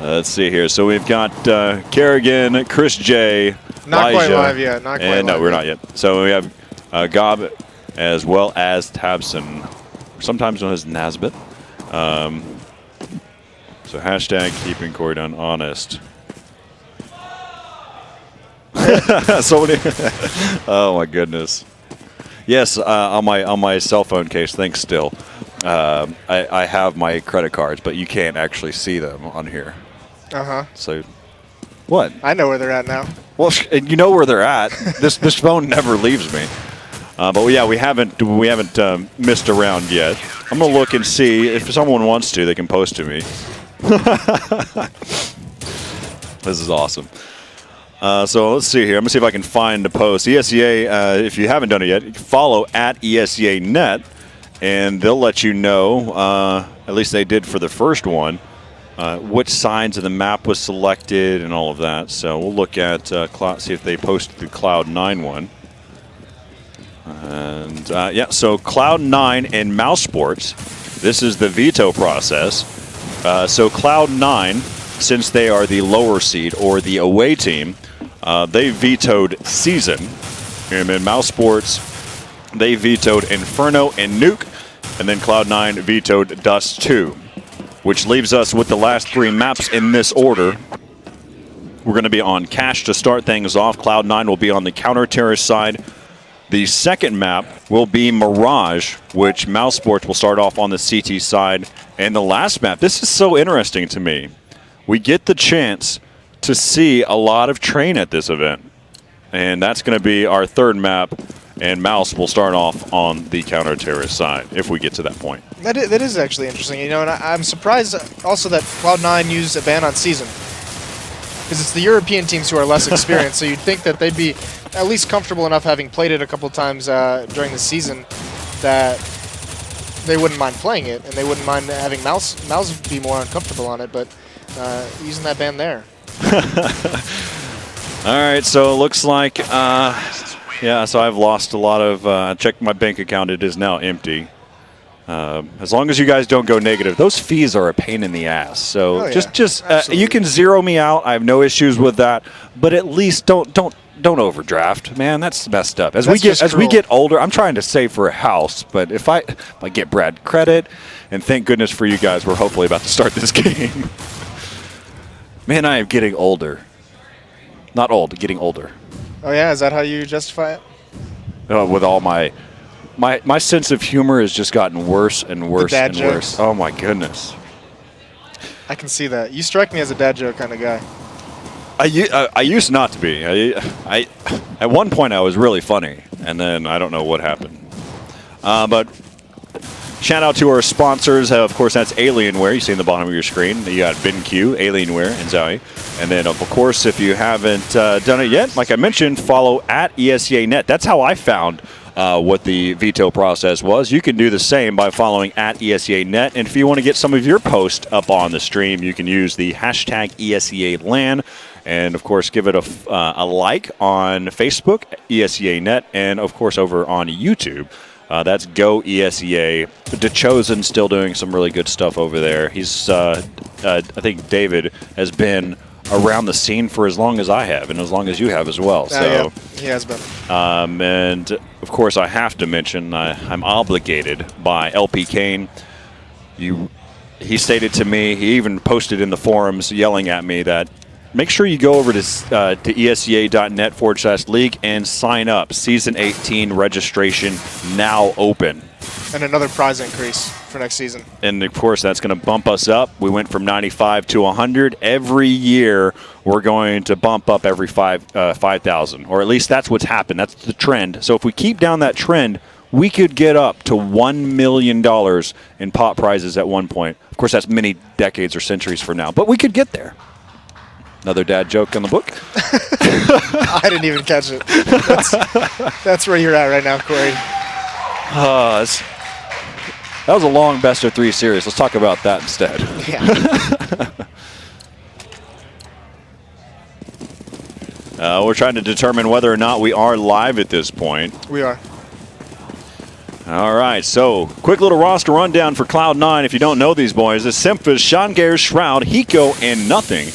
Let's see here. So we've got Kerrigan, Chris J, Not Elijah, quite live yet. Not quite and live no, we're yet. not yet. So we have Gob as well as Tabson, sometimes known as Nasbit. So hashtag keeping Corey Dunn honest. So many. Oh my goodness. Yes, on my cell phone case. Thanks. Still, I have my credit cards, but you can't actually see them on here. So, what? I know where they're at now. Well, you know where they're at. This phone never leaves me. But yeah, we haven't missed around yet. I'm gonna look and see if someone wants to. They can post to me. This is awesome. So let's see here. I'm gonna see if I can find a post. ESEA, if you haven't done it yet, follow at ESEA Net, and they'll let you know. At least they did for the first one. Which sides of the map was selected and all of that. So we'll look at see if they posted the Cloud9 one. And yeah, so Cloud9 and Mousesports, this is the veto process. So Cloud9, since they are the lower seed or the away team, they vetoed Season. And then Mousesports, they vetoed Inferno and Nuke. And then Cloud9 vetoed Dust 2. Which leaves us with the last three maps in this order. We're going to be on Cash to start things off. Cloud9 will be on the counter-terrorist side. The second map will be Mirage, which Mousesports will start off on the CT side. And the last map, this is so interesting to me. We get the chance to see a lot of Train at this event. And that's going to be our third map. And Mouse will start off on the counter-terrorist side, if we get to that point. That is actually interesting, you know, and I'm surprised also that Cloud9 used a ban on Season. Because it's the European teams who are less experienced, so you'd think that they'd be at least comfortable enough, having played it a couple times during the season, that they wouldn't mind playing it, and they wouldn't mind having Mouse be more uncomfortable on it, but using that ban there. All right, so it looks like... yeah, so I've lost a lot of, checked my bank account, it is now empty. As long as you guys don't go negative, those fees are a pain in the ass. So you can zero me out, I have no issues with that, but at least don't overdraft, man, that's messed up. As we get older, I'm trying to save for a house, but if I get Brad credit, and thank goodness for you guys, we're hopefully about to start this game. Man, I am getting older. Not old, getting older. Oh yeah, is that how you justify it? With all my sense of humor has just gotten worse and worse and worse. Oh my goodness. I can see that. You strike me as a dad joke kind of guy. I used not to be. I at one point I was really funny, and then I don't know what happened. But shout out to our sponsors. Of course, that's Alienware. You see in the bottom of your screen. You got BenQ, Alienware, and Zowie. And then, of course, if you haven't done it yet, like I mentioned, follow at ESEA Net. That's how I found what the veto process was. You can do the same by following at ESEA Net. And if you want to get some of your posts up on the stream, you can use the hashtag ESEA LAN. And, of course, give it a like on Facebook, ESEA Net, and, of course, over on YouTube. That's Go ESEA. DeChosen still doing some really good stuff over there. He's, I think David has been around the scene for as long as I have and as long as you have as well. So yeah, he has been. And, of course, I have to mention I'm obligated by LP Kane. He stated to me, he even posted in the forums yelling at me that make sure you go over to esea.net/league and sign up. Season 18 registration now open. And another prize increase for next season. And, of course, that's going to bump us up. We went from 95 to 100. Every year, we're going to bump up every 5,000. Or at least that's what's happened. That's the trend. So if we keep down that trend, we could get up to $1 million in pot prizes at one point. Of course, that's many decades or centuries from now. But we could get there. Another dad joke on the book. I didn't even catch it. That's where you're at right now, Corey. That was a long best-of-3 series. Let's talk about that instead. Yeah. We're trying to determine whether or not we are live at this point. We are. All right, so quick little roster rundown for Cloud9. If you don't know these boys, it's Simphis, Sean, Shroud, Hiko, and Nothing.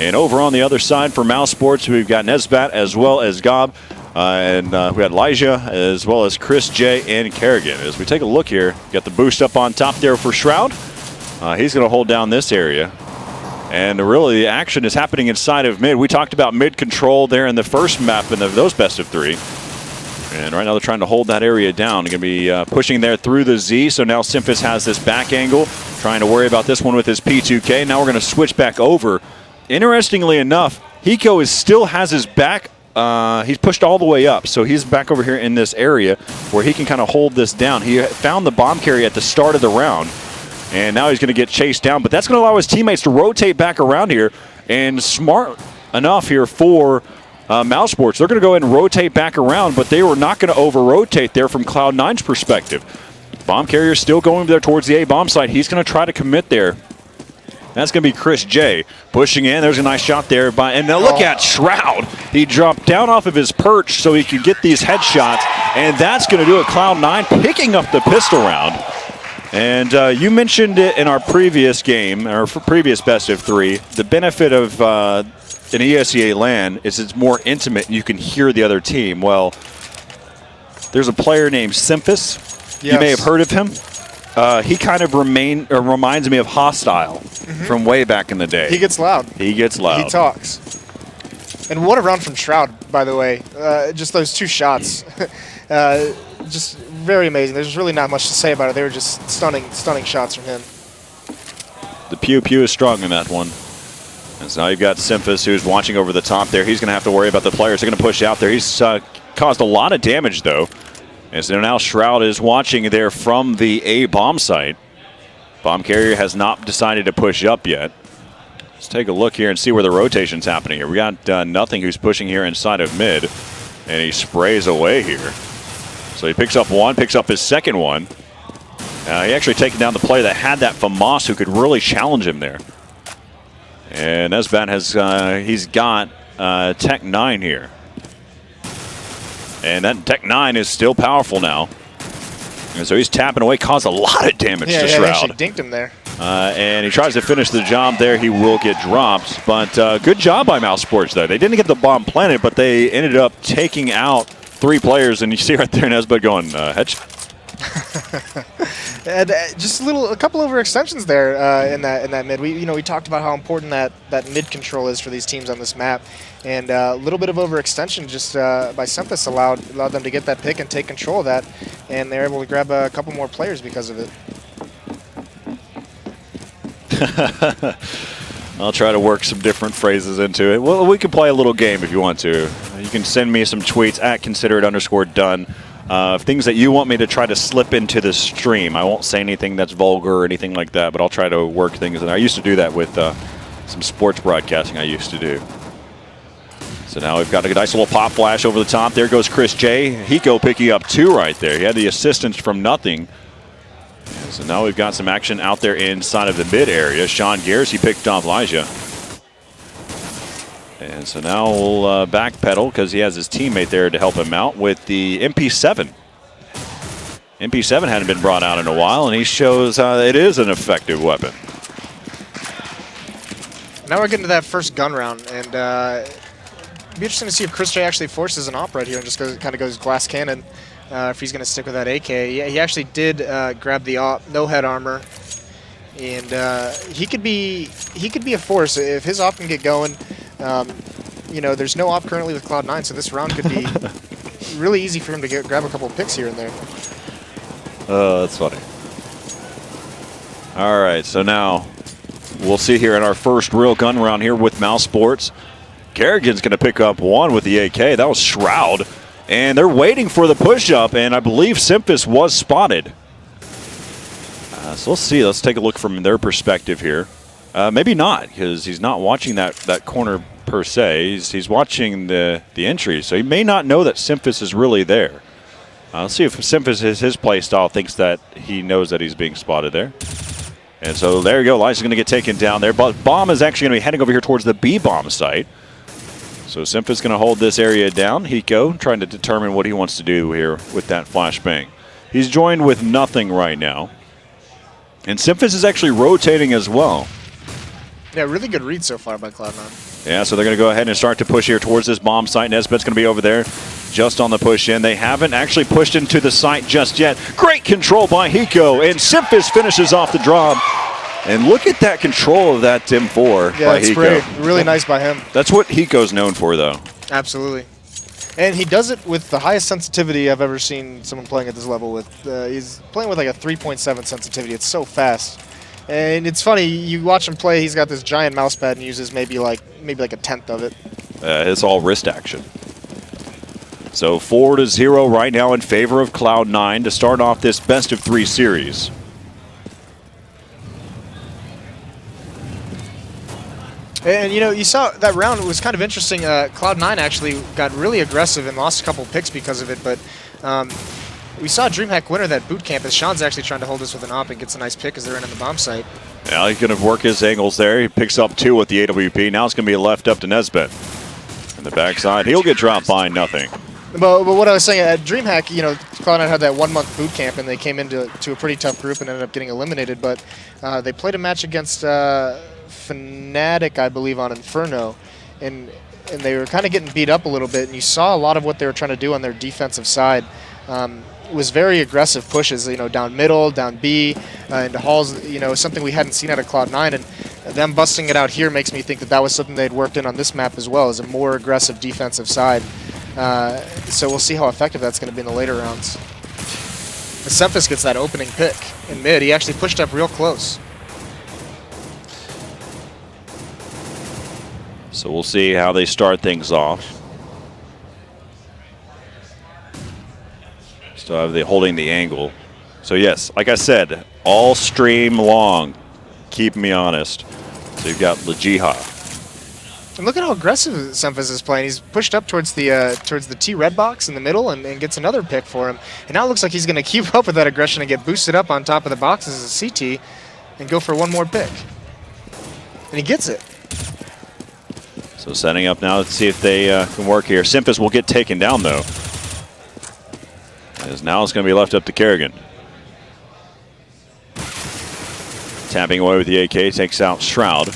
And over on the other side for Mousesports, we've got Nesbat as well as Gob. And we got Elijah as well as Chris J and Kerrigan. As we take a look here, got the boost up on top there for Shroud. He's going to hold down this area. And really the action is happening inside of mid. We talked about mid control there in the first map in those best of 3. And right now they're trying to hold that area down. They're going to be pushing there through the Z. So now Simphis has this back angle, trying to worry about this one with his P2K. Now we're going to switch back over. Interestingly enough, Hiko still has his back. He's pushed all the way up. So he's back over here in this area where he can kind of hold this down. He found the bomb carry at the start of the round. And now he's going to get chased down. But that's going to allow his teammates to rotate back around here. And smart enough here for Mousesports. They're going to go ahead and rotate back around, but they were not going to over-rotate there from Cloud9's perspective. Bomb carrier still going there towards the A bomb site. He's going to try to commit there. That's going to be Chris J pushing in. There's a nice shot there. And now look at Shroud. He dropped down off of his perch so he could get these headshots. And that's going to do it. Cloud9 picking up the pistol round. And you mentioned it in our previous game, our previous best of 3. The benefit of an ESEA LAN is it's more intimate and you can hear the other team. Well, there's a player named Simphis. Yes. You may have heard of him. He kind of reminds me of Hostile from way back in the day. He gets loud. He gets loud. He talks. And what a round from Shroud, by the way. Just those 2 shots. Just very amazing. There's really not much to say about it. They were just stunning shots from him. The pew is strong in that one. And so now you've got Simphis, who's watching over the top there. He's going to have to worry about the players. They're going to push out there. He's caused a lot of damage, though. And so now Shroud is watching there from the A bomb site. Bomb carrier has not decided to push up yet. Let's take a look here and see where the rotation's happening here. We got Nothing who's pushing here inside of mid. And he sprays away here. So he picks up one, picks up his second one. He actually taken down the player that had that FAMAS who could really challenge him there. And Nesbat has, he's got Tech 9 here. And that Tech 9 is still powerful now. And so he's tapping away, caused a lot of damage to Shroud. Yeah, actually dinked him there. And he tries to finish the job there. He will get dropped. But good job by Mousesports there. They didn't get the bomb planted, but they ended up taking out 3 players. And you see right there Nesbat going, headshot. And just a couple overextensions there in that mid. We talked about how important that mid control is for these teams on this map, and a little bit of overextension just by Simphis allowed them to get that pick and take control of that, and they're able to grab a couple more players because of it. I'll try to work some different phrases into it. Well, we can play a little game if you want to. You can send me some tweets at @considerit_done. Things that you want me to try to slip into the stream. I won't say anything that's vulgar or anything like that, but I'll try to work things. And I used to do that with some sports broadcasting I used to do. So now we've got a nice little pop flash over the top. There goes Chris J. Hiko picking up 2 right there. He had the assistance from Nothing. And so now we've got some action out there inside of the mid area. Sean Gears, he picked off Elijah. And so now we'll backpedal because he has his teammate there to help him out with the MP7. MP7 hadn't been brought out in a while, and he shows it is an effective weapon. Now we're getting to that first gun round, and it'd be interesting to see if Chris J actually forces an op right here and just kind of goes glass cannon if he's going to stick with that AK. Yeah, he actually did grab the op, no head armor, and he could be a force if his op can get going. There's no op currently with Cloud9, so this round could be really easy for him to grab a couple of picks here and there. Oh, that's funny. All right, so now we'll see here in our first real gun round here with Mousesports. Kerrigan's going to pick up 1 with the AK. That was Shroud. And they're waiting for the push-up, and I believe Simphis was spotted. So let's see. Let's take a look from their perspective here. Maybe not, because he's not watching that corner per se. He's watching the entry, so he may not know that Simphis is really there. Let's see if Simphis, his play style, thinks that he knows that he's being spotted there. And so there you go. Elijah's going to get taken down there. But bomb is actually going to be heading over here towards the B bomb site. So Simphis is going to hold this area down. Hiko trying to determine what he wants to do here with that flashbang. He's joined with nothing right now. And Simphis is actually rotating as well. Yeah, really good read so far by Cloud9. Yeah, so they're going to go ahead and start to push here towards this bomb site. Nesbitt's going to be over there just on the push in. They haven't actually pushed into the site just yet. Great control by Hiko, and Simphis finishes off the drop. And look at that control of that Tim 4 yeah, by it's Hiko. great. Really nice by him. That's what Hiko's known for, though. Absolutely. And he does it with the highest sensitivity I've ever seen someone playing at this level with. He's playing with like a 3.7 sensitivity. It's so fast. And it's funny, you watch him play, he's got this giant mouse pad and uses maybe like a tenth of it. It's all wrist action. So 4-0 right now in favor of Cloud9 to start off this best-of-3 series. And, you know, you saw that round, it was kind of interesting. Cloud9 actually got really aggressive and lost a couple picks because of it, but we saw DreamHack winner that boot camp as Sean's actually trying to hold this with an op and gets a nice pick as they're in on the bomb site. Now he's going to work his angles there. He picks up 2 with the AWP. Now it's going to be left up to Nesbitt. In the backside, he'll get dropped by nothing. But what I was saying, at DreamHack, you know, Cloud9 had that 1-month boot camp and they came into a pretty tough group and ended up getting eliminated, but they played a match against Fnatic, I believe, on Inferno, and they were kind of getting beat up a little bit, and you saw a lot of what they were trying to do on their defensive side. Was very aggressive pushes, you know, down middle, down B, into halls, you know, something we hadn't seen out of Cloud9, and them busting it out here makes me think that was something they'd worked in on this map as well, as a more aggressive defensive side. So we'll see how effective that's going to be in the later rounds. Simphis gets that opening pick in mid. He actually pushed up real close. So we'll see how they start things off. Still have the holding the angle. So yes, like I said, all stream long, keep me honest. So you've got Lejiha. And look at how aggressive Simphis is playing. He's pushed up towards the T red box in the middle and gets another pick for him. And now it looks like he's going to keep up with that aggression and get boosted up on top of the boxes as a CT and go for one more pick. And he gets it. So setting up now to see if they can work here. Simphis will get taken down, though. As now it's going to be left up to Kerrigan. Tapping away with the AK, takes out Shroud.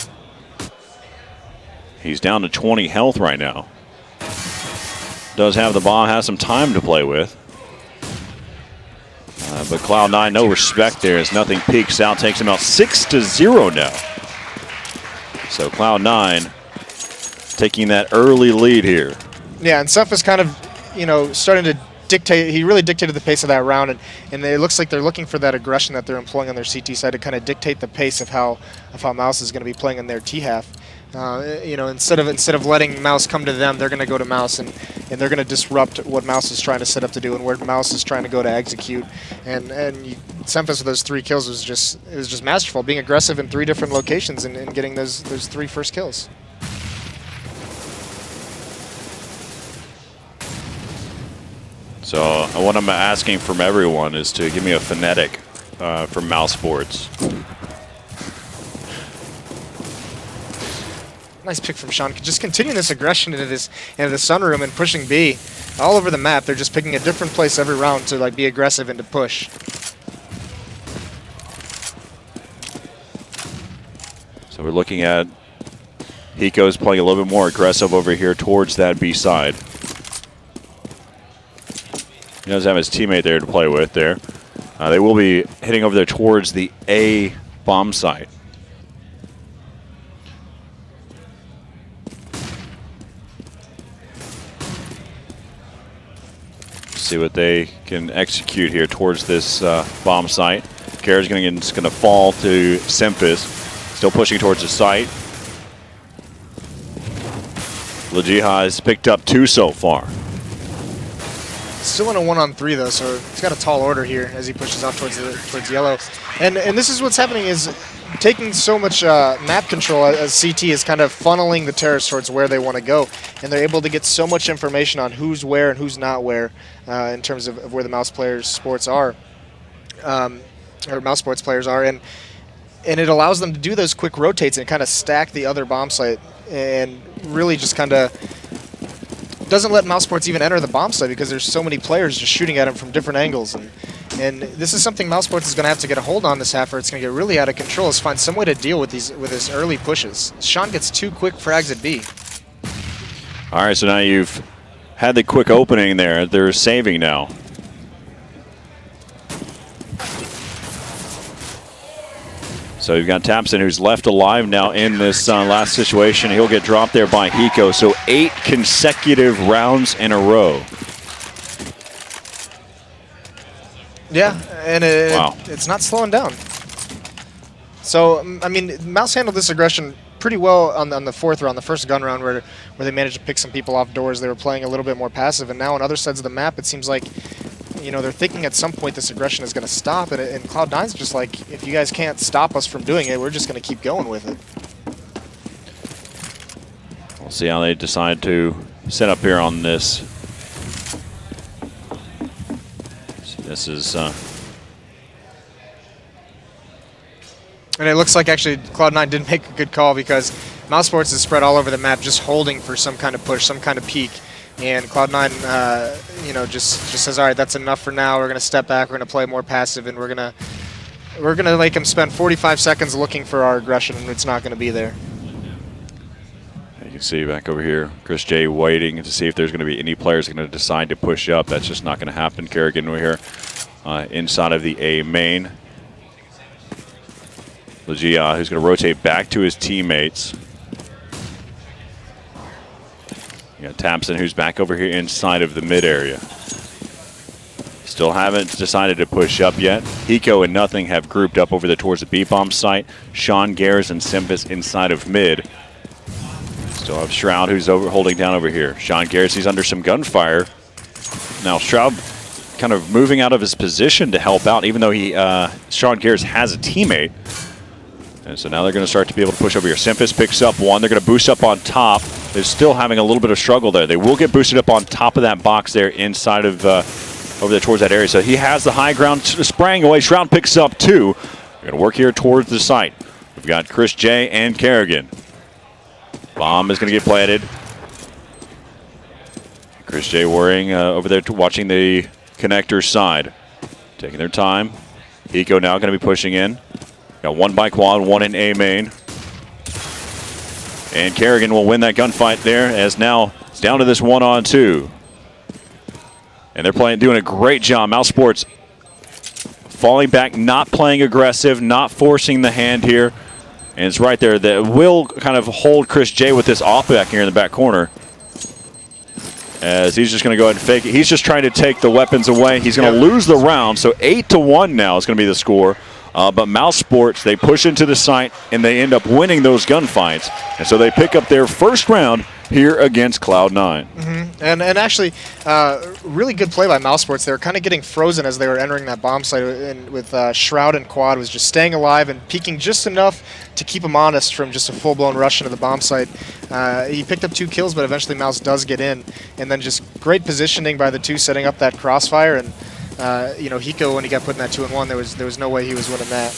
He's down to 20 health right now. Does have the bomb, has some time to play with. But Cloud9, no respect there as nothing peeks out, takes him out 6-0 now. So Cloud9 taking that early lead here. Yeah, and Simphis kind of, you know, starting to dictate. He really dictated the pace of that round, and it looks like they're looking for that aggression that they're employing on their CT side to kind of dictate the pace of how Mouz is going to be playing in their T half. You know, instead of letting Mouz come to them, they're going to go to Mouz, and they're going to disrupt what Mouz is trying to set up to do and where Mouz is trying to go to execute. And Simphis with those 3 kills was just masterful, being aggressive in 3 different locations and getting those 3 first kills. So what I'm asking from everyone is to give me a phonetic from Mousesports. Nice pick from Sean. Just continuing this aggression into the sunroom and pushing B all over the map. They're just picking a different place every round to like be aggressive and to push. So we're looking at Hiko's playing a little bit more aggressive over here towards that B side. He does have his teammate there to play with there. They will be heading over there towards the A bomb site. See what they can execute here towards this bomb site. Kara's going to fall to Simphis. Still pushing towards the site. Lejiha has picked up 2 so far. Still in a 1-on-3 though, so he's got a tall order here as he pushes off towards yellow. And this is what's happening is taking so much map control as CT is kind of funneling the terrorists towards where they want to go, and they're able to get so much information on who's where and who's not where in terms of where the Mousesports are, or Mousesports players are, and it allows them to do those quick rotates and kind of stack the other bomb site, and really just kind of doesn't let Mousesports even enter the bomb site because there's so many players just shooting at him from different angles, and And this is something Mousesports is going to have to get a hold on this half, or it's going to get really out of control, is find some way to deal with his early pushes. Sean gets 2 quick frags at B. All right, so now you've had the quick opening there. They're saving now. So you've got Tapson, who's left alive now in this last situation. He'll get dropped there by Hiko. So 8 consecutive rounds in a row. Yeah, and Wow. it's not slowing down. So, I mean, Mouse handled this aggression pretty well on the 4th round, the first gun round, where they managed to pick some people off doors. They were playing a little bit more passive, and now on other sides of the map, it seems like, you know, they're thinking at some point this aggression is going to stop, and Cloud9's just like, if you guys can't stop us from doing it, we're just going to keep going with it. We'll see how they decide to set up here on this. So this is... And it looks like actually Cloud9 didn't make a good call, because Mousesports is spread all over the map, just holding for some kind of push, some kind of peak. And Cloud9, you know, just says, all right, that's enough for now. We're going to step back. We're going to play more passive, and we're gonna make him spend 45 seconds looking for our aggression, and it's not going to be there. You can see back over here, Chris J waiting to see if there's going to be any players going to decide to push up. That's just not going to happen. Kerrigan over here inside of the A main. Legia, who's going to rotate back to his teammates. You got Tapson, who's back over here inside of the mid area. Still haven't decided to push up yet. Hiko and Nothing have grouped up over there towards the B-bomb site. Sean, Gares, and Simpus inside of mid. Still have Shroud, who's holding down over here. Sean Gares, he's under some gunfire. Now Shroud kind of moving out of his position to help out, even though Sean Gares has a teammate. And so now they're going to start to be able to push over here. Simpus picks up 1. They're going to boost up on top. They're still having a little bit of struggle there. They will get boosted up on top of that box there inside of over there towards that area. So he has the high ground, spraying away. Shroud picks up 2. They're going to work here towards the site. We've got Chris J and Kerrigan. Bomb is going to get planted. Chris J worrying over there watching the connector side. Taking their time. Hiko now going to be pushing in. Got 1 by quad, 1 in A main. And Kerrigan will win that gunfight there, as now it's down to this 1-on-2. And they're doing a great job. Mousesports falling back, not playing aggressive, not forcing the hand here. And it's right there that will kind of hold Chris J with this off back here in the back corner, as he's just going to go ahead and fake it. He's just trying to take the weapons away. He's going to lose the round, so 8-1 now is going to be the score. But Mousesports, they push into the site, and they end up winning those gunfights. And so they pick up their first round here against Cloud9. And actually, really good play by Mousesports. They were kind of getting frozen as they were entering that bomb site, and with Shroud and Quad was just staying alive and peeking just enough to keep him honest from just a full-blown rush into the bomb site. He picked up 2 kills, but eventually Mouse does get in. And then just great positioning by the 2, setting up that crossfire. And you know, Hiko, when he got put in that 2-on-1, there was no way he was winning that.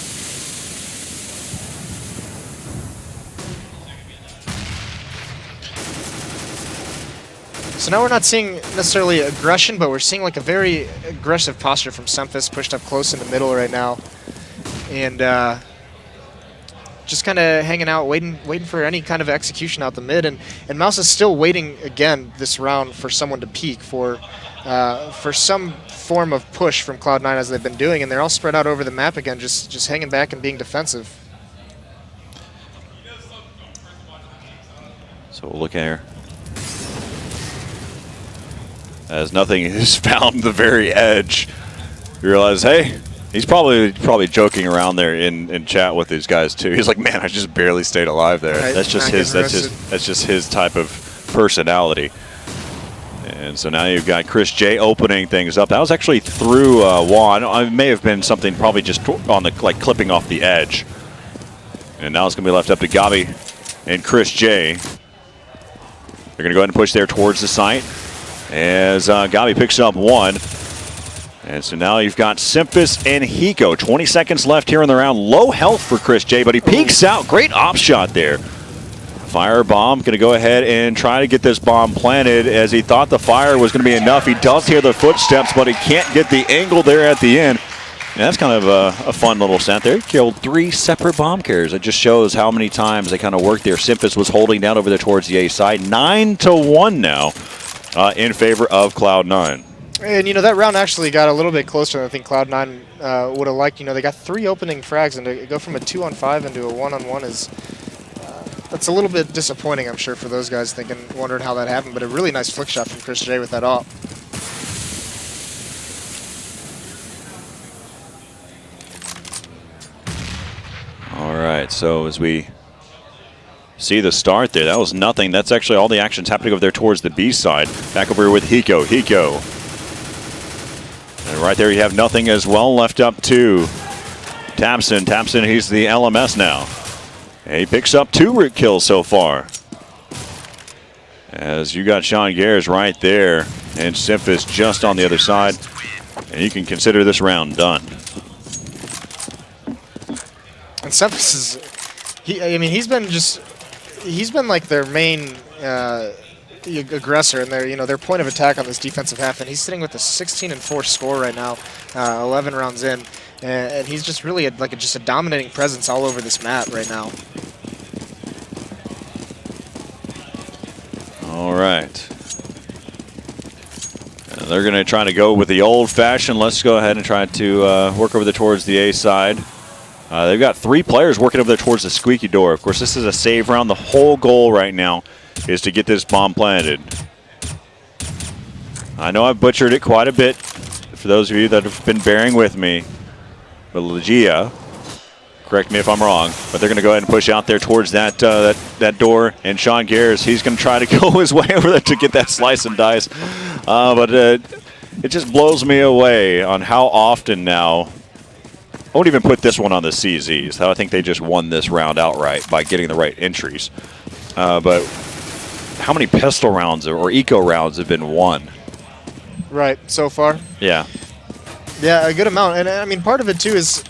So now we're not seeing necessarily aggression, but we're seeing like a very aggressive posture from Semphis, pushed up close in the middle right now, and just kind of hanging out, waiting for any kind of execution out the mid. And Mouse is still waiting again this round for someone to peek, for some form of push from Cloud9, as they've been doing, and they're all spread out over the map again, just hanging back and being defensive. So we'll look here. As Nothing has found the very edge. You realize, hey, he's probably joking around there in chat with these guys too. He's like, man, I just barely stayed alive there. Right, that's just his type of personality. And so now you've got Chris J opening things up. That was actually through Juan. It may have been something probably just on the clipping off the edge. And now it's going to be left up to Gabi and Chris J. They're going to go ahead and push there towards the site, as Gabi picks up 1. And so now you've got Semphis and Hiko. 20 seconds left here in the round. Low health for Chris J, but he peeks out. Great op shot there. Firebomb going to go ahead and try to get this bomb planted as he thought the fire was going to be enough. He does hear the footsteps, but he can't get the angle there at the end. And that's kind of a fun little stat there. He killed 3 separate bomb carriers. It just shows how many times they kind of worked there. Simphis was holding down over there towards the A side. 9-1 now in favor of Cloud9. And, you know, that round actually got a little bit closer than I think Cloud9 would have liked. You know, they got 3 opening frags, and to go from a 2-on-5 into a 1-on-1 is... that's a little bit disappointing, I'm sure, for those guys wondering how that happened. But a really nice flick shot from Chris J with that op. All right, so as we see the start there, that was nothing. That's actually all the actions happening over there towards the B side. Back over here with Hiko. And right there you have nothing as well. Left up to Tabson, he's the LMS now. And he picks up 2 kills so far. As you got Sean Gares right there, and Simphis just on the other side. And you can consider this round done. And Simphis is, he's been like their main aggressor and their point of attack on this defensive half, and he's sitting with a 16-4 score right now, 11 rounds in, and he's just really just a dominating presence all over this map right now. All right. And they're going to try to go with the old-fashioned. Let's go ahead and try to work over there towards the A side. They've got 3 players working over there towards the squeaky door. Of course, this is a save round. The whole goal right now is to get this bomb planted. I know I've butchered it quite a bit for those of you that have been bearing with me. But LAN, correct me if I'm wrong, but they're going to go ahead and push out there towards that that door. And Sean Gares, he's going to try to go his way over there to get that slice and dice. But it just blows me away on how often now. I won't even put this one on the CZs. I think they just won this round outright by getting the right entries. But how many pistol rounds or eco rounds have been won? Right, so far? Yeah. Yeah, a good amount. And I mean, part of it too is,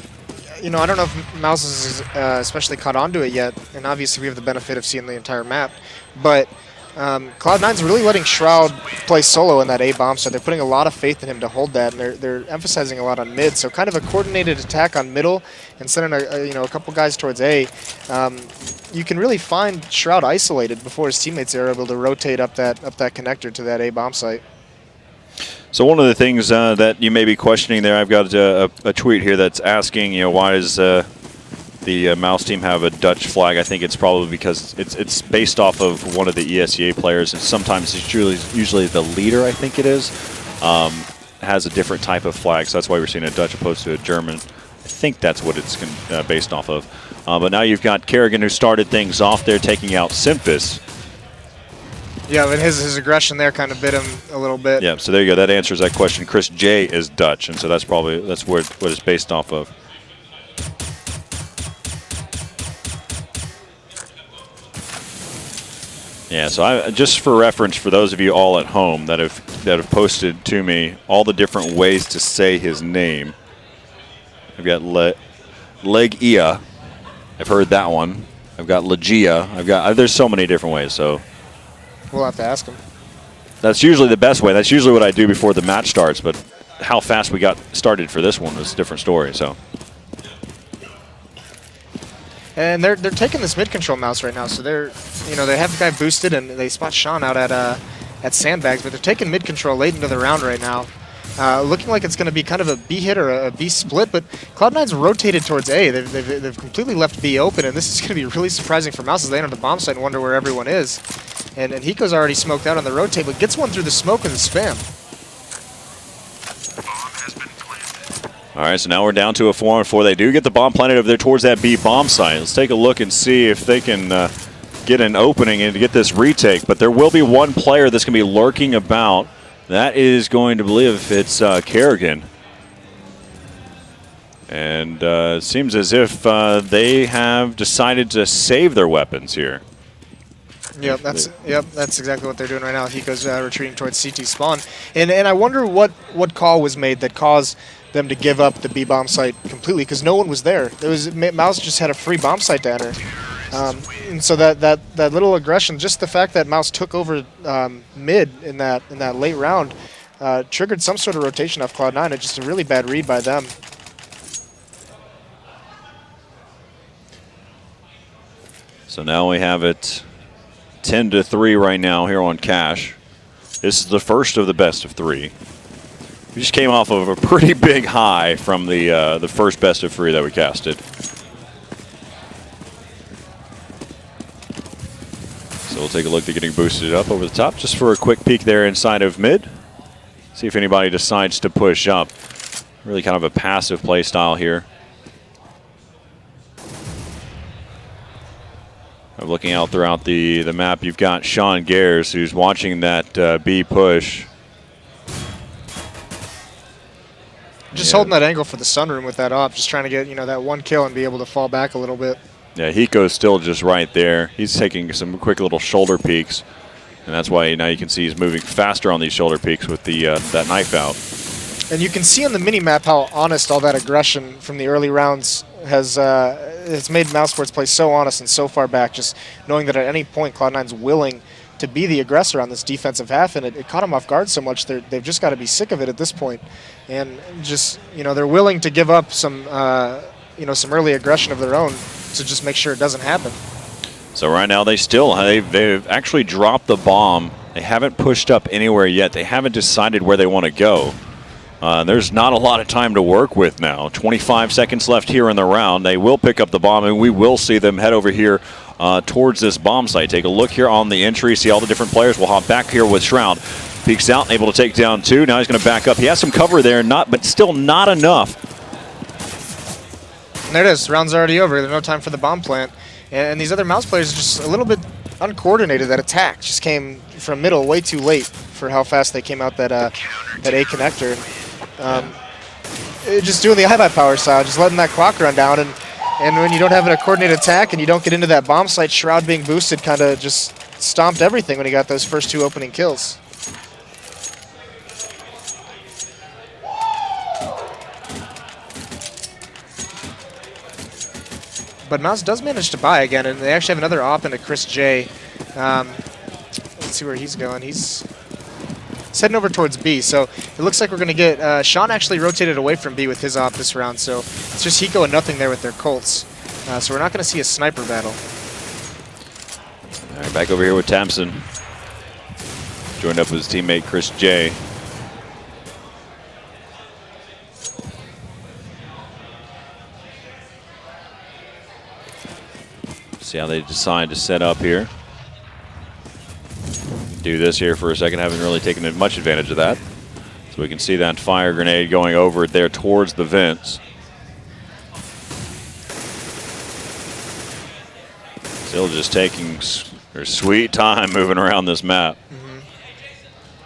you know, I don't know if Mouz has especially caught on to it yet. And obviously we have the benefit of seeing the entire map. But Cloud9's really letting Shroud play solo in that A bomb, so they're putting a lot of faith in him to hold that, and they're emphasizing a lot on mid. So kind of a coordinated attack on middle and sending a couple guys towards A. You can really find Shroud isolated before his teammates are able to rotate up that connector to that A bomb site. So one of the things that you may be questioning there, I've got a tweet here that's asking, you know, why does the Mouse team have a Dutch flag? I think it's probably because it's based off of one of the ESEA players, and sometimes it's usually the leader, I think it is, has a different type of flag. So that's why we're seeing a Dutch opposed to a German. I think that's what it's based off of. But now you've got Kerrigan, who started things off there, taking out Simphis. Yeah, and his aggression there kind of bit him a little bit. Yeah, so there you go. That answers that question. Chris J is Dutch, and so that's what it's based off of. Yeah, so just for reference, for those of you all at home that have posted to me all the different ways to say his name, I've got Leg-Ia. I've heard that one. I've got Legia. There's so many different ways. So we'll have to ask him. That's usually the best way. That's usually what I do before the match starts. But how fast we got started for this one was a different story. So. And they're taking this mid control Mouse right now, so they have the guy boosted and they spot Sean out at sandbags, but they're taking mid control late into the round right now, looking like it's going to be kind of a B hit or a B split. But Cloud9's rotated towards A. They've completely left B open, and this is going to be really surprising for Mouse as they enter the bomb site and wonder where everyone is. And Hiko's already smoked out on the rotate, but gets one through the smoke and the spam. All right, so now we're down to a 4-on-4. They do get the bomb planted over there towards that B bomb site. Let's take a look and see if they can get an opening and get this retake. But there will be one player that's going to be lurking about. That is going to believe it's Kerrigan. And it seems as if they have decided to save their weapons here. Yep, that's exactly what they're doing right now. Hiko's retreating towards CT spawn. And I wonder what call was made that caused them to give up the B bomb site completely, because no one was there. Mouse just had a free bomb site to enter. And so that little aggression, just the fact that Mouz took over mid in that late round, triggered some sort of rotation off Cloud9. It's just a really bad read by them. So now we have it 10-3 right now here on Cash. This is the first of the best of 3. We just came off of a pretty big high from the first best of 3 that we casted. So we'll take a look at getting boosted up over the top just for a quick peek there inside of mid. See if anybody decides to push up. Really kind of a passive play style here. Looking out throughout the map, you've got Sean Gares, who's watching that B push. Just holding that angle for the sunroom with that op, just trying to get that 1 kill and be able to fall back a little bit. Yeah, Hiko's still just right there. He's taking some quick little shoulder peeks, and that's why now you can see he's moving faster on these shoulder peeks with the that knife out. And you can see on the mini-map how honest all that aggression from the early rounds has made Mousesports play so honest and so far back, just knowing that at any point Cloud9's willing to be the aggressor on this defensive half, and it caught them off guard so much they've just got to be sick of it at this point. And just, they're willing to give up some, some early aggression of their own to just make sure it doesn't happen. So right now they've actually dropped the bomb. They haven't pushed up anywhere yet. They haven't decided where they want to go. There's not a lot of time to work with now. 25 seconds left here in the round. They will pick up the bomb, and we will see them head over here towards this bomb site. Take a look here on the entry, see all the different players. We'll hop back here with Shroud. Peeks out, able to take down 2. Now he's going to back up. He has some cover there, but still not enough. And there it is. Round's already over. There's no time for the bomb plant. And these other Mouz players are just a little bit uncoordinated. That attack just came from middle way too late for how fast they came out that A connector. Just doing the iBot power style, just letting that clock run down, and when you don't have a coordinated attack and you don't get into that bomb site, Shroud being boosted kind of just stomped everything when he got those first 2 opening kills. But Mouz does manage to buy again, and they actually have another op into Chris J. Let's see where he's going. He's heading over towards B, so it looks like we're going to get Sean actually rotated away from B with his op this round, so it's just Hiko and nothing there with their Colts. So we're not going to see a sniper battle. All right, back over here with Tamsin. Joined up with his teammate Chris J. See how they decide to set up here. Do this here for a second, haven't really taken much advantage of that. So we can see that fire grenade going over there towards the vents. Still just taking their sweet time moving around this map.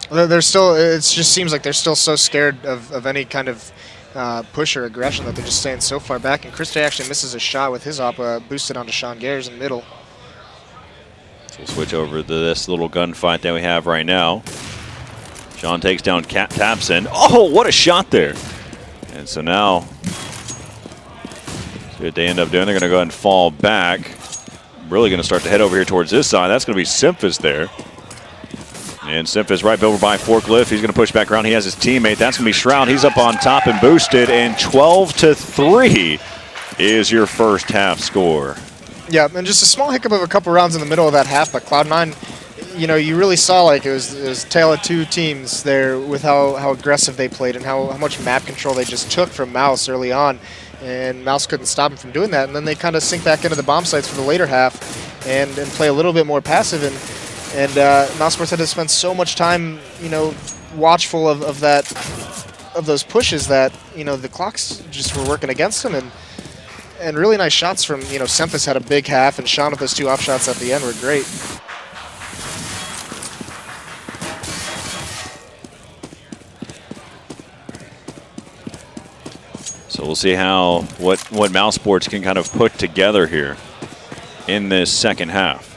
They're still, it just seems like they're still so scared of any kind of push or aggression that they're just staying so far back. And Chris J actually misses a shot with his op boosted onto Sean Gares in middle. So we'll switch over to this little gunfight that we have right now. Sean takes down Tamsin. Oh, what a shot there. And so now, see what they end up doing. They're going to go ahead and fall back. Really going to start to head over here towards this side. That's going to be Simphis there. And Simphis right over by Forklift. He's going to push back around. He has his teammate. That's going to be Shroud. He's up on top and boosted. And 12-3 is your first half score. Yeah, and just a small hiccup of a couple rounds in the middle of that half, but Cloud9, you really saw like it was tale of 2 teams there with how aggressive they played and how much map control they just took from Mouz early on. And Mouz couldn't stop them from doing that. And then they kind of sink back into the bomb sites for the later half and play a little bit more passive. And Mousesports had to spend so much time, watchful of those pushes that, the clocks just were working against them. And really nice shots from, Simphis had a big half, and Sean with those 2 off shots at the end were great. So we'll see what Mousesports can kind of put together here in this second half.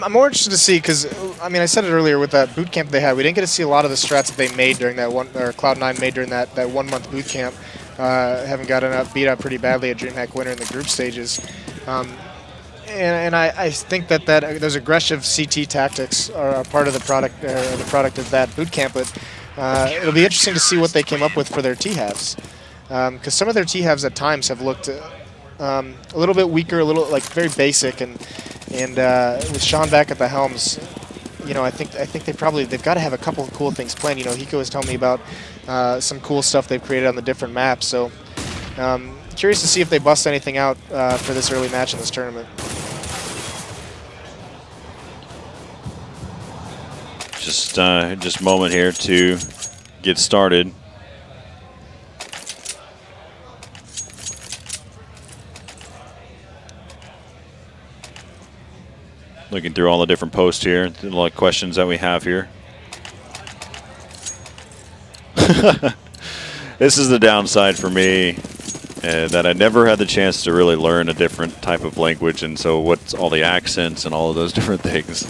I'm more interested to see because I mean I said it earlier with that boot camp they had. We didn't get to see a lot of the strats that they made during that one, or Cloud9 made during that 1 month boot camp. Having gotten beat up pretty badly at DreamHack Winter in the group stages. And I think that those aggressive CT tactics are a part of the product of that boot camp. But it'll be interesting to see what they came up with for their T-halves, because some of their T-halves at times have looked a little bit weaker, a little like very basic, and with Sean back at the helms, you know, I think they've got to have a couple of cool things planned. You know, Hiko was telling me about some cool stuff they've created on the different maps. So curious to see if they bust anything out for this early match in this tournament. Just a moment here to get started. Looking through all the different posts here, a lot of questions that we have here. This is the downside for me, that I never had the chance to really learn a different type of language, and so what's all the accents and all of those different things.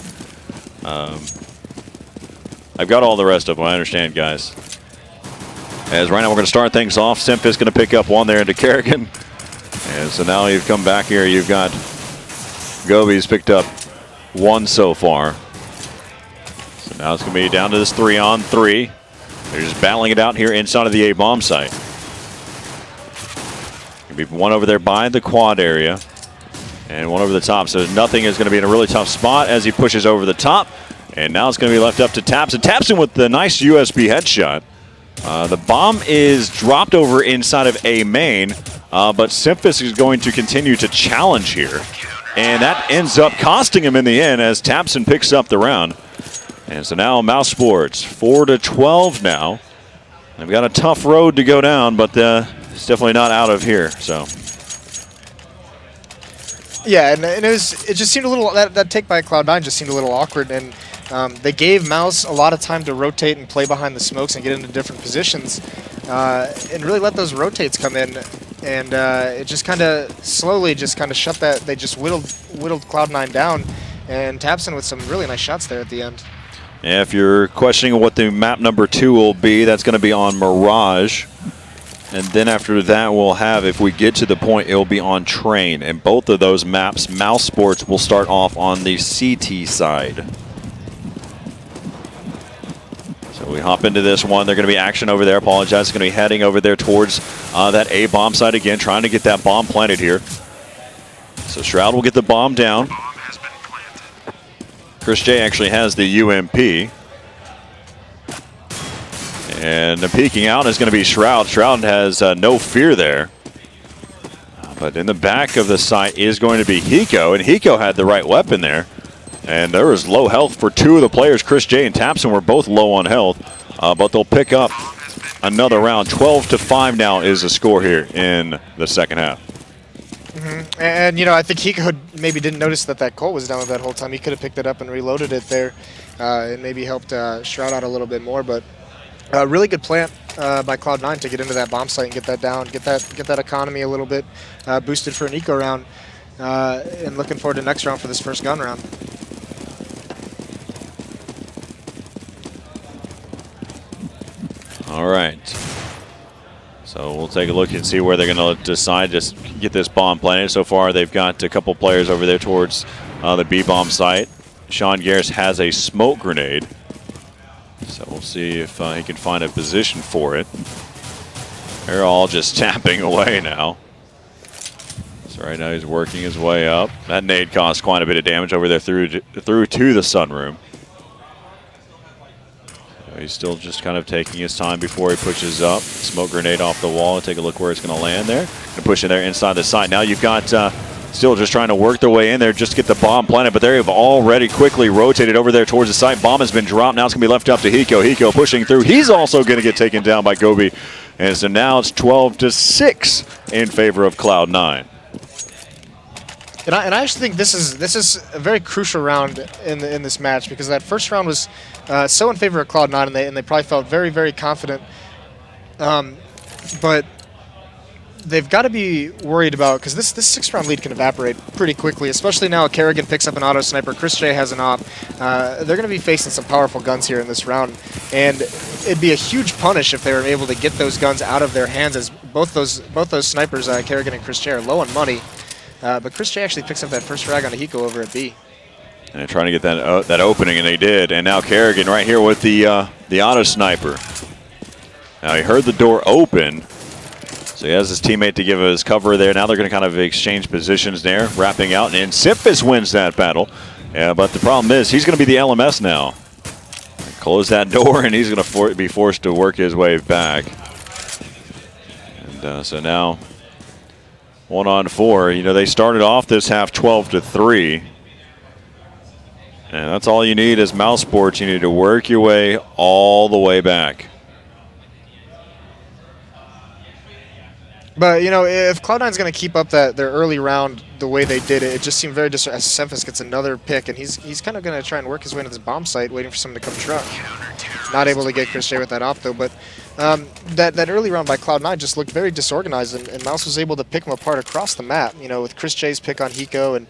I've got all the rest of them, I understand, guys. As right now we're going to start things off. Simphis going to pick up one there into Kerrigan. And so now you've come back here, you've got Gobi's picked up one so far. So now it's going to be down to this 3-on-3. They're just battling it out here inside of the A-bomb site. Going to be one over there by the quad area and one over the top. So nothing is going to be in a really tough spot as he pushes over the top. And now it's going to be left up to Tapson. Tapson with the nice USB headshot. The bomb is dropped over inside of A main, but Simphis is going to continue to challenge here. And that ends up costing him in the end as Tapson picks up the round. And so now Mousesports, 4-12 now. They've got a tough road to go down, but it's definitely not out of here. So. Yeah, and it just seemed a little, that take by Cloud9 just seemed a little awkward, and they gave Mouse a lot of time to rotate and play behind the smokes and get into different positions, and really let those rotates come in, and it just kind of slowly just kind of shut that. They just whittled Cloud9 down, and Tapson with some really nice shots there at the end. Yeah, if you're questioning what the map number 2 will be, that's going to be on Mirage. And then after that, we'll have, if we get to the point, it'll be on Train. And both of those maps, Mousesports will start off on the CT side. So we hop into this one. They're going to be action over there. Apologize. Going to be heading over there towards that A-bomb site again, trying to get that bomb planted here. So Shroud will get the bomb down. Chris J actually has the UMP. And peeking out is going to be Shroud. Shroud has no fear there. But in the back of the site is going to be Hiko. And Hiko had the right weapon there. And there was low health for two of the players. Chris J and Tapson were both low on health. But they'll pick up another round. 12-5 now is the score here in the second half. And, you know, I think Hiko maybe didn't notice that Colt was down that whole time. He could have picked it up and reloaded it there and maybe helped Shroud out a little bit more. But really good plant by Cloud9 to get into that bomb site and get that down, get that economy a little bit boosted for an eco round. And looking forward to next round for this first gun round. All right. So we'll take a look and see where they're going to decide to get this bomb planted. So far, they've got a couple players over there towards the B-bomb site. Sean Garris has a smoke grenade. So we'll see if he can find a position for it. They're all just tapping away now. So right now he's working his way up. That nade caused quite a bit of damage over there through to the sunroom. He's still just kind of taking his time before he pushes up. Smoke grenade off the wall. Take a look where it's going to land there. And push in there inside the site. Now you've got still just trying to work their way in there just to get the bomb planted. But they have already quickly rotated over there towards the site. Bomb has been dropped. Now it's going to be left up to Hiko. Hiko pushing through. He's also going to get taken down by Gobi. And so now it's 12-6 in favor of Cloud9. And I actually think this is a very crucial round in this match, because that first round was so in favor of Cloud9, and they probably felt very, very confident. But they've got to be worried about, because this 6-round lead can evaporate pretty quickly, especially now Kerrigan picks up an auto sniper, Chris J has an op. They're going to be facing some powerful guns here in this round, and it'd be a huge punish if they were able to get those guns out of their hands, as both those snipers, Kerrigan and Chris J, are low on money. But Chris J actually picks up that first frag on a Hiko over at B. And they're trying to get that opening, and they did. And now Kerrigan right here with the auto sniper. Now he heard the door open, so he has his teammate to give his cover there. Now they're going to kind of exchange positions there, wrapping out, and Simphis wins that battle. Yeah, but the problem is he's going to be the LMS now. Close that door, and he's going to be forced to work his way back. And so now 1-on-4. You know, they started off this half 12-3. And that's all you need as Mousesports. You need to work your way all the way back. But, you know, if Cloud9's going to keep up their early round the way they did it, it just seemed very as Simphis gets another pick, and he's kind of going to try and work his way into this bomb site, waiting for someone to come truck. Not able to get Chris J with that op, though, but that early round by Cloud9 just looked very disorganized, and Mouz was able to pick them apart across the map, you know, with Chris J's pick on Hiko, and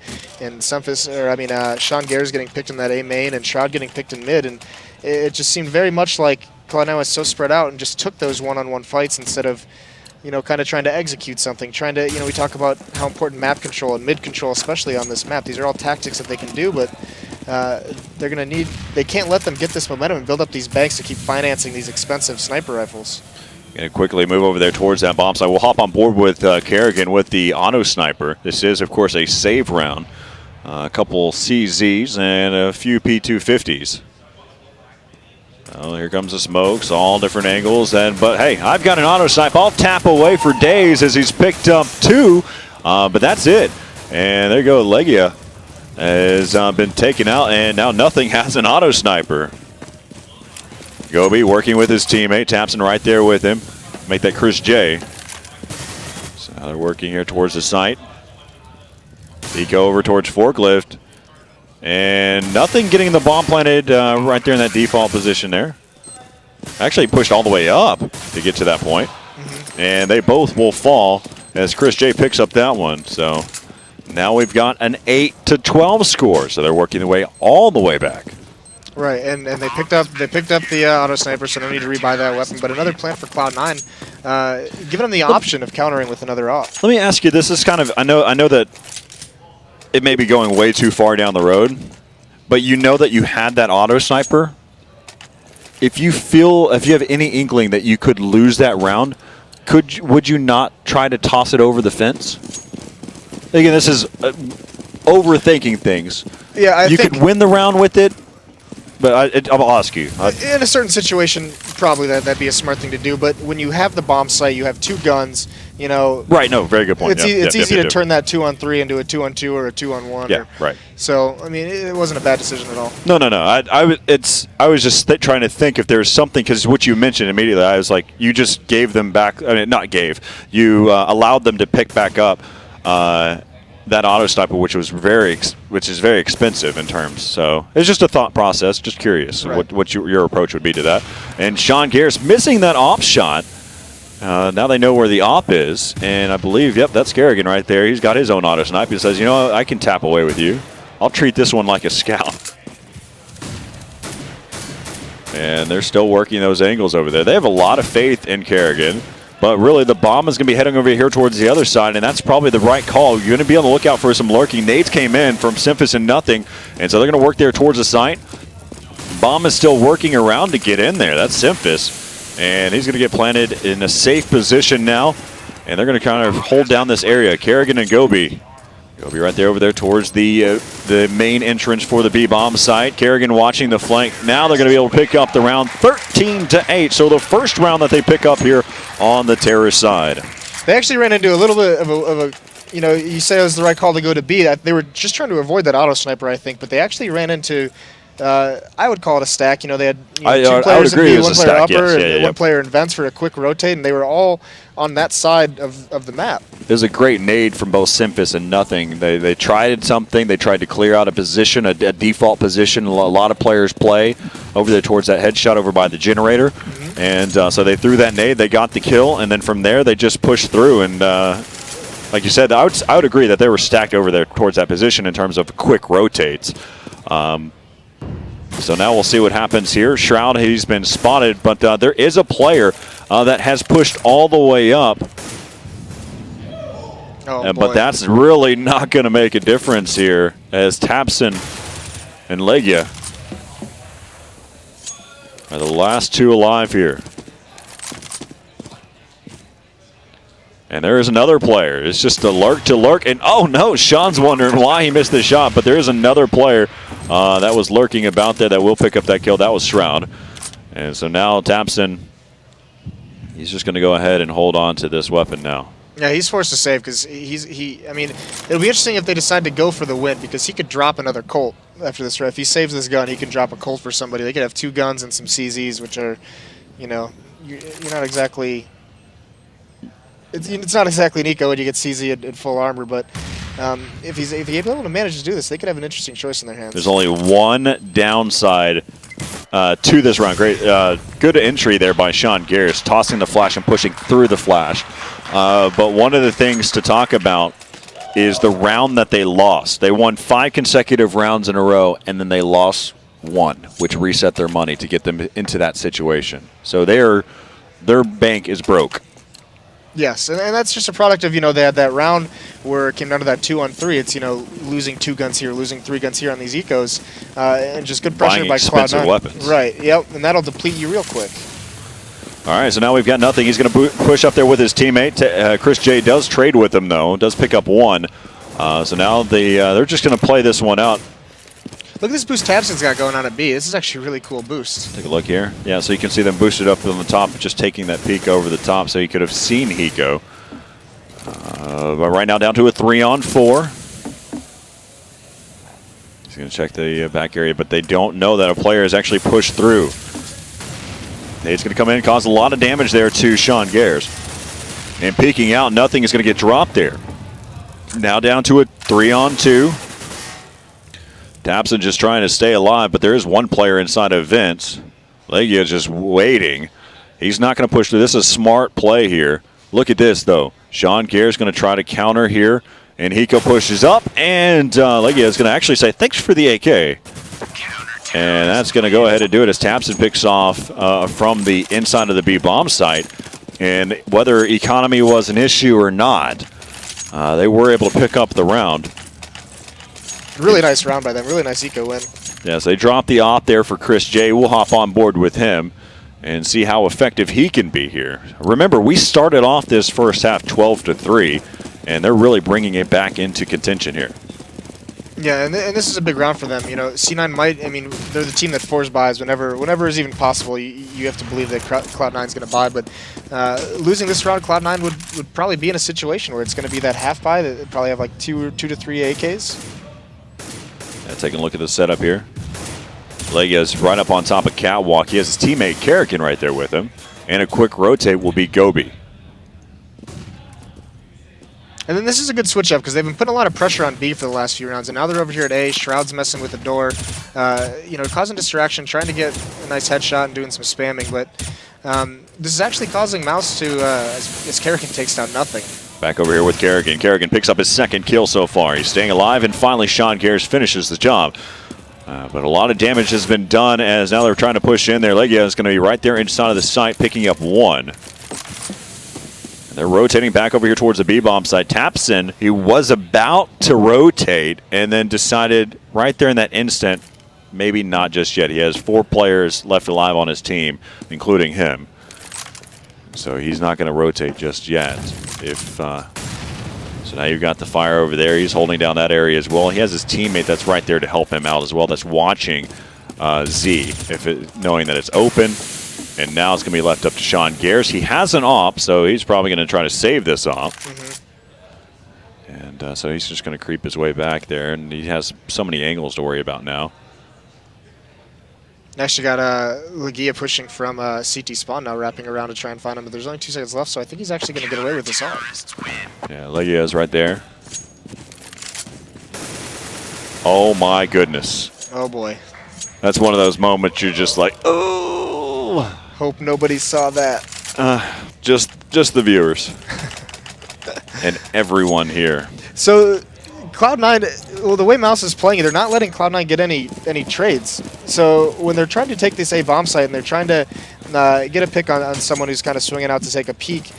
Simphis, or I mean, Sean Gare's getting picked in that A main, and Shroud getting picked in mid, and it just seemed very much like Cloud9 was so spread out and just took those one-on-one fights instead of, you know, kind of trying to execute something, trying to, you know, we talk about how important map control and mid control, especially on this map. These are all tactics that they can do, but they're going to need, they can't let them get this momentum and build up these banks to keep financing these expensive sniper rifles. Going to quickly move over there towards that bomb site. We'll hop on board with Kerrigan with the auto sniper. This is, of course, a save round. A couple CZs and a few P250s. Oh, here comes the smokes, all different angles. But hey, I've got an auto snipe. I'll tap away for days as he's picked up 2. But that's it. And there you go, Legia has been taken out, and now Nothing has an auto sniper. Gobi working with his teammate, Tapson right there with him. Make that Chris J. So now they're working here towards the site. Eco over towards Forklift. And Nothing getting the bomb planted right there in that default position there. Actually pushed all the way up to get to that point. And they both will fall as Chris J picks up that one. So now we've got an 8-12 score. So they're working their way all the way back. Right, and they picked up the auto sniper, so no need to rebuy that weapon. But another plan for Cloud9, giving them the option of countering with another op. Let me ask you, this is kind of, I know that it may be going way too far down the road, but you know that you had that auto sniper. If you have any inkling that you could lose that round, would you not try to toss it over the fence? Again, this is overthinking things. Yeah, you could win the round with it, but I'll ask you. In a certain situation, probably that'd be a smart thing to do. But when you have the bomb site, you have 2 guns. You know, right? No, very good point. It's easy to turn that 2-on-3 into a 2-on-2 or a 2-on-1. Yeah, right. So I mean, it wasn't a bad decision at all. No. I was just trying to think if there's something, because what you mentioned immediately, I was like, you just gave them back. I mean, not gave. You allowed them to pick back up that auto sniper, which is very expensive in terms. So it's just a thought process. Just curious what your approach would be to that. And Sean Gare's missing that off shot. Now they know where the op is, and I believe, yep, that's Kerrigan right there. He's got his own auto snipe. He says, you know, I can tap away with you. I'll treat this one like a scout. And they're still working those angles over there. They have a lot of faith in Kerrigan, but really the bomb is going to be heading over here towards the other side, and that's probably the right call. You're going to be on the lookout for some lurking. Nades came in from Simphis and Nothing, and so they're going to work there towards the site. Bomb is still working around to get in there. That's Simphis. And he's going to get planted in a safe position now. And they're going to kind of hold down this area. Kerrigan and Gobi. Gobi right there over there towards the main entrance for the B-bomb site. Kerrigan watching the flank. Now they're going to be able to pick up the round 13-8. So the first round that they pick up here on the terrorist side. They actually ran into a little bit of a you know, you say it was the right call to go to B. They were just trying to avoid that auto sniper, I think. But they actually ran into... I would call it a stack. You know, they had 2 players in B, 1 player upper, and 1 player in vents for a quick rotate, and they were all on that side of the map. There's a great nade from both Simphis and Nothing. They tried something. They tried to clear out a position, a default position. A lot of players play over there towards that headshot over by the generator. And so they threw that nade, they got the kill, and then from there they just pushed through. And like you said, I would agree that they were stacked over there towards that position in terms of quick rotates. So now we'll see what happens here. Shroud, he's been spotted, but there is a player that has pushed all the way up. But that's really not going to make a difference here, as Tapson and Legia are the last two alive here. And there is another player. It's just a lurk to lurk. And oh no, Sean's wondering why he missed the shot. But there is another player that was lurking about there that will pick up that kill. That was Shroud. And so now Tapson, he's just going to go ahead and hold on to this weapon now. Yeah, he's forced to save because I mean, it'll be interesting if they decide to go for the win, because he could drop another Colt after this. Right? If he saves this gun, he can drop a Colt for somebody. They could have 2 guns and some CZs, which are, you know, you're not exactly. It's not exactly Nico when you get CZ in full armor, but if he's able to manage to do this, they could have an interesting choice in their hands. There's only one downside to this round. Great, good entry there by Sean Garris, tossing the flash and pushing through the flash. But one of the things to talk about is the round that they lost. They won 5 consecutive rounds in a row, and then they lost 1, which reset their money to get them into that situation. So their bank is broke. Yes, and that's just a product of, you know, they had that round where it came down to that 2-on-3. It's, you know, losing 2 guns here, losing 3 guns here on these ecos, and just good pressure by Cloud9. Weapons. Right, yep, and that'll deplete you real quick. All right, so now we've got nothing. He's going to push up there with his teammate. Chris J does trade with him, though, does pick up 1. So now they're just going to play this one out. Look at this boost Tapson's got going on at B. This is actually a really cool boost. Take a look here. Yeah, so you can see them boosted up on the top, just taking that peek over the top, so you could have seen Hiko. But right now down to a 3-on-4. He's going to check the back area, but they don't know that a player has actually pushed through. It's going to come in and cause a lot of damage there to Sean Garris. And peeking out, nothing is going to get dropped there. Now down to a 3-on-2. Tapson just trying to stay alive, but there is one player inside of Vince. Legia just waiting. He's not going to push through. This is a smart play here. Look at this, though. Sean Gare is going to try to counter here, and Hiko pushes up, and Legia is going to actually say, thanks for the AK. And that's going to go ahead and do it as Tapson picks off from the inside of the B-bomb site. And whether economy was an issue or not, they were able to pick up the round. Really nice round by them. Really nice eco win. Yes, they dropped the op there for Chris J. We'll hop on board with him and see how effective he can be here. Remember, we started off this first half 12-3, and they're really bringing it back into contention here. Yeah, and this is a big round for them. You know, C9 might, I mean, they're the team that force buys whenever is even possible. You have to believe that Cloud9 is going to buy, but losing this round, Cloud9 would probably be in a situation where it's going to be that half buy that they'd probably have like 2 to 3 AKs. Yeah, taking a look at the setup here. Legia's right up on top of Catwalk. He has his teammate Karrakin right there with him. And a quick rotate will be Gobi. And then this is a good switch up because they've been putting a lot of pressure on B for the last few rounds. And now they're over here at A. Shroud's messing with the door. You know, causing distraction, trying to get a nice headshot and doing some spamming. But this is actually causing Mouz to, as Karrakin takes down nothing. Back over here with Karrakin. Karrakin picks up his 2nd kill so far. He's staying alive, and finally Sean Garris finishes the job. But a lot of damage has been done as now they're trying to push in there. Legia is going to be right there inside of the site, picking up 1. And they're rotating back over here towards the B-bomb site. Tapson, he was about to rotate and then decided right there in that instant, maybe not just yet. He has 4 players left alive on his team, including him. So he's not going to rotate just yet. So now you've got the fire over there. He's holding down that area as well. He has his teammate that's right there to help him out as well. That's watching Z, knowing that it's open. And now it's going to be left up to Sean Garris. He has an op, so he's probably going to try to save this op. And so he's just going to creep his way back there. And he has so many angles to worry about now. Next, you got Legia pushing from CT spawn now, wrapping around to try and find him. But there's only 2 seconds left, so I think he's actually going to get away with this arm. Yeah, Legia is right there. Oh, my goodness. Oh, boy. That's one of those moments you're just like, oh. Hope nobody saw that. Just the viewers. And everyone here. So Cloud9, well, the way Mouz is playing, they're not letting Cloud9 get any trades. So when they're trying to take this A bomb site and they're trying to get a pick on someone who's kind of swinging out to take a peek,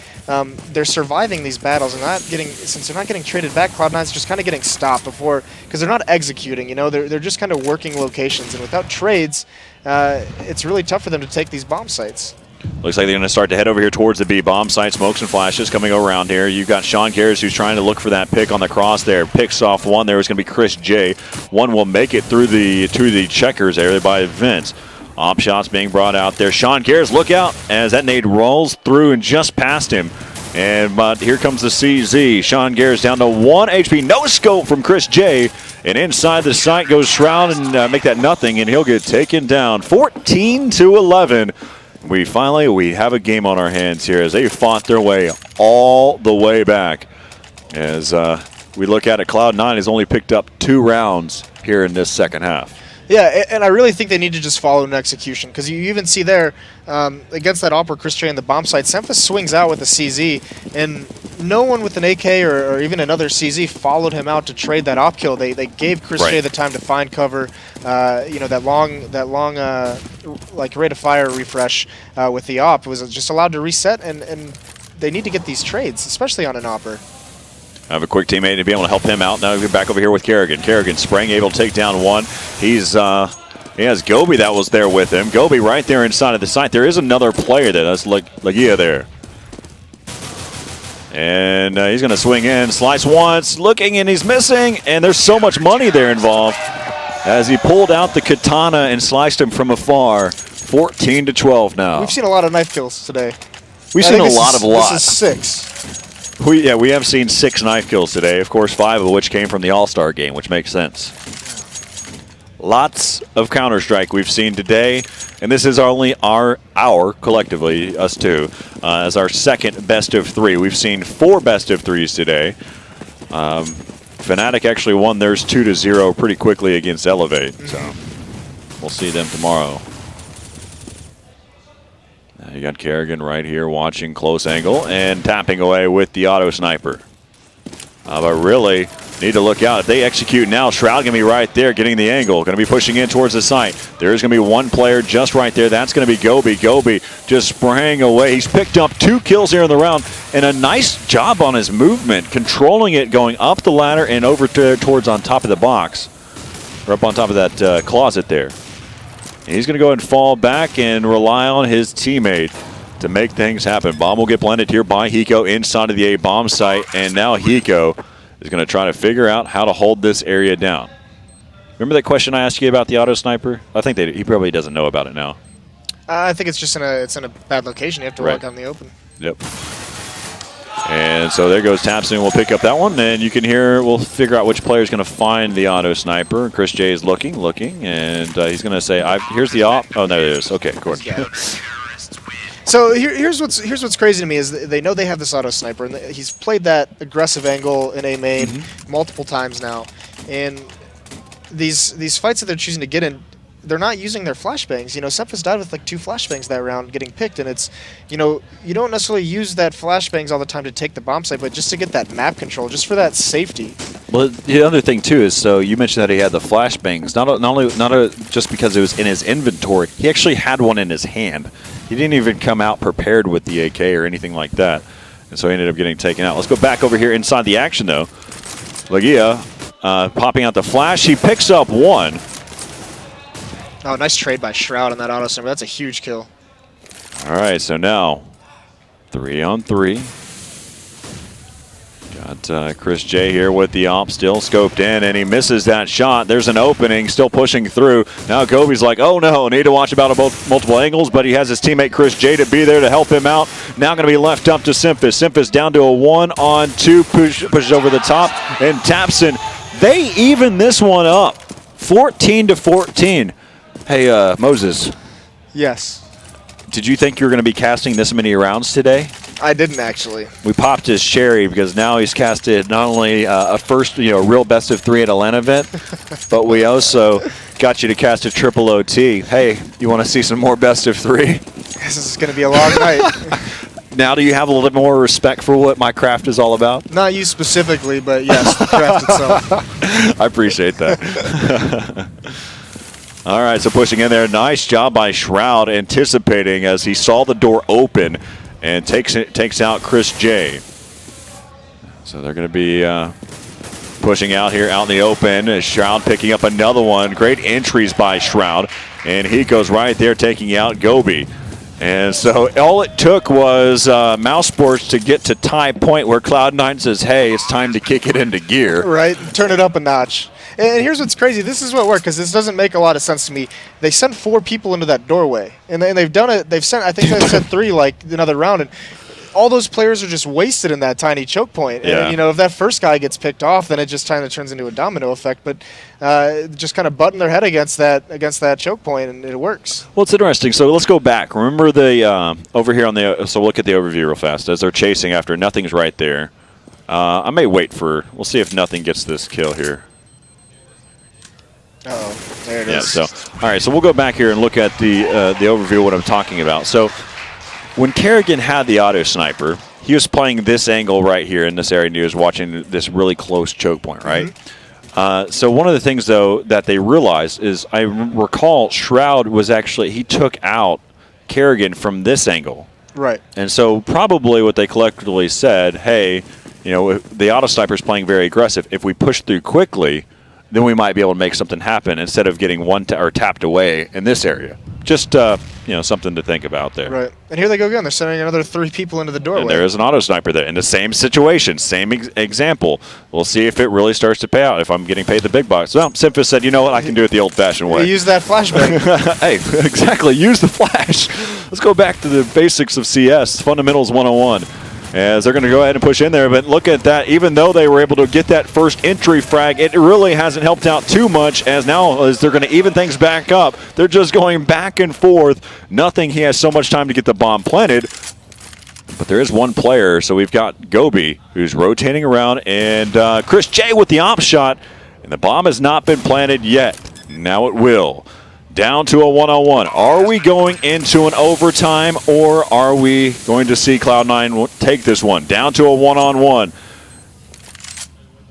they're surviving these battles and since they're not getting traded back, Cloud9's just kind of getting stopped before, because they're not executing, you know, they're just kind of working locations, and without trades, it's really tough for them to take these bomb sites. Looks like they're going to start to head over here towards the B bomb site. Smokes and flashes coming around here. You've got Sean Garris who's trying to look for that pick on the cross there. Picks off one. There is going to be Chris J. One will make it through the checkers there by Vince. Op shots being brought out there. Sean Garris, look out as that nade rolls through and just past him. But here comes the CZ. Sean Garris down to 1 HP. No scope from Chris J. And inside the site goes Shroud and make that nothing, and he'll get taken down. 14-11. We have a game on our hands here as they fought their way all the way back. As we look at it, Cloud9 has only picked up 2 rounds here in this second half. Yeah, and I really think they need to just follow an execution, because you even see there against that Opera Chris J in the bomb site, Semphis swings out with a CZ, and no one with an AK or even another CZ followed him out to trade that op kill. They gave Chris J the time to find cover. You know, that long like rate of fire refresh with the op was just allowed to reset, and they need to get these trades, especially on an Opera. I have a quick teammate to be able to help him out. Now we're back over here with Kerrigan. Kerrigan spraying, able to take down one. He has Gobi that was there with him. Gobi right there inside of the site. There is another player there. That's Lagia there. And he's going to swing in. Slice once, looking, and he's missing. And there's so much money there involved as he pulled out the katana and sliced him from afar. 14-12 now. We've seen a lot of knife kills today. We've seen a lot. This is 6. We have seen 6 knife kills today. Of course, 5 of which came from the All-Star game, which makes sense. Lots of Counter-Strike we've seen today, and this is only our collectively, us two, as our second best of 3. We've seen 4 best of 3s today. Fnatic actually won theirs 2-0 pretty quickly against Elevate, so we'll see them tomorrow. You got Kerrigan right here watching close angle and tapping away with the auto sniper. But really need to look out. If they execute now, Shroud going to be right there getting the angle. Going to be pushing in towards the site. There's going to be one player just right there. That's going to be Gobi. Gobi just spraying away. He's picked up 2 kills here in the round and a nice job on his movement, controlling it, going up the ladder and over towards on top of the box. Or up on top of that closet there. He's going to go and fall back and rely on his teammate to make things happen. Bomb will get blended here by Hiko inside of the A bomb site, and now Hiko is going to try to figure out how to hold this area down. Remember that question I asked you about the auto sniper? I think he probably doesn't know about it now. I think it's just in a bad location. You have to walk out in the open. Yep. And so there goes Tapson. We'll pick up that one, and you can hear, we'll figure out which player is going to find the auto sniper. Chris J is looking, and he's going to say, here's the op. Oh, there it is. Okay, of course. So here's what's crazy to me is they know they have this auto sniper, and he's played that aggressive angle in A main multiple times now. And these fights that they're choosing to get in, they're not using their flashbangs. You know, Semphis died with like 2 flashbangs that round getting picked, and it's, you know, you don't necessarily use that flashbangs all the time to take the bomb site, but just to get that map control, just for that safety. Well, the other thing too is, so you mentioned that he had the flashbangs, not just because it was in his inventory. He actually had one in his hand. He didn't even come out prepared with the AK or anything like that, and so he ended up getting taken out. Let's go back over here inside the action though. Lagia popping out the flash. He picks up 1. Oh, nice trade by Shroud on that auto sniper. That's a huge kill. All right, so now 3-on-3. Got Chris J here with the op, still scoped in, and he misses that shot. There's an opening, still pushing through. Now Gobi's like, oh no, need to watch about multiple angles, but he has his teammate Chris J to be there to help him out. Now going to be left up to Semphis. Semphis down to a 1-on-2, pushes over the top, and Tapson. They even this one up, 14-14. Hey, Moses. Yes. Did you think you were going to be casting this many rounds today? I didn't actually. We popped his cherry because now he's casted not only a first, real best of 3 at a LAN event, but we also got you to cast a triple OT. Hey, you want to see some more best of 3? This is going to be a long night. Now, do you have a little bit more respect for what my craft is all about? Not you specifically, but yes, the craft itself. I appreciate that. All right, so pushing in there. Nice job by Shroud, anticipating as he saw the door open and takes out Chris J. So they're going to be pushing out here out in the open. Shroud picking up another one. Great entries by Shroud. And he goes right there taking out Gobi. And so all it took was Mousesports to get to tie point where Cloud9 says, hey, it's time to kick it into gear. Right, turn it up a notch. And here's what's crazy. This is what worked, because this doesn't make a lot of sense to me. They sent 4 people into that doorway. And they've done it. They've sent, I think they sent 3 like another round. And all those players are just wasted in that tiny choke point. Yeah. And, you know, if that first guy gets picked off, then it just kind of turns into a domino effect. But just kind of button their head against that choke point, and it works. Well, it's interesting. So let's go back. Remember the over here on the. So look at the overview real fast as they're chasing after. Nothing's right there. I may wait for. We'll see if nothing gets this kill here. Uh-oh, there it Yeah. is. So all right. So we'll go back here and look at the overview of what I'm talking about. So when Kerrigan had the auto sniper, he was playing this angle right here in this area, and he was watching this really close choke point, right? Mm-hmm. So one of the things, though, that they realized is, I recall Shroud was actually, he took out Kerrigan from this angle. Right. And so probably what they collectively said, hey, you know, the auto sniper's playing very aggressive. If we push through quickly, then we might be able to make something happen instead of getting or tapped away in this area. Just, you know, something to think about there. Right. And here they go again. They're sending another 3 people into the doorway. And there is an auto sniper there in the same situation, same example. We'll see if it really starts to pay out, if I'm getting paid the big bucks. Well, Simphus said, you know what, I can do it the old-fashioned way. Use that flashbang. Hey, exactly. Use the flash. Let's go back to the basics of CS, Fundamentals 101. As they're going to go ahead and push in there. But look at that. Even though they were able to get that first entry frag, it really hasn't helped out too much, as now as they're going to even things back up. They're just going back and forth. Nothing. He has so much time to get the bomb planted. But there is one player. So we've got Gobi, who's rotating around, and Chris J with the op shot. And the bomb has not been planted yet. Now it will. Down to a one-on-one. Are we going into an overtime, or are we going to see Cloud9 take this one? Down to a one-on-one.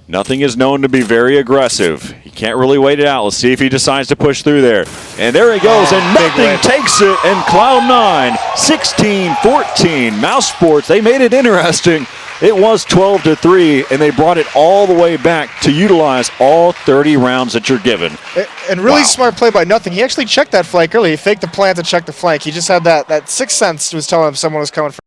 Nothing is known to be very aggressive. He can't really wait it out. Let's see if he decides to push through there. And there he goes, and nothing takes it. And Cloud9, 16-14. Mousesports, they made it interesting. It was 12-3, and they brought it all the way back to utilize all 30 rounds that you're given. And really smart play by Nothing. He actually checked that flank early. He faked the plant to check the flank. He just had that sixth sense was telling him someone was coming from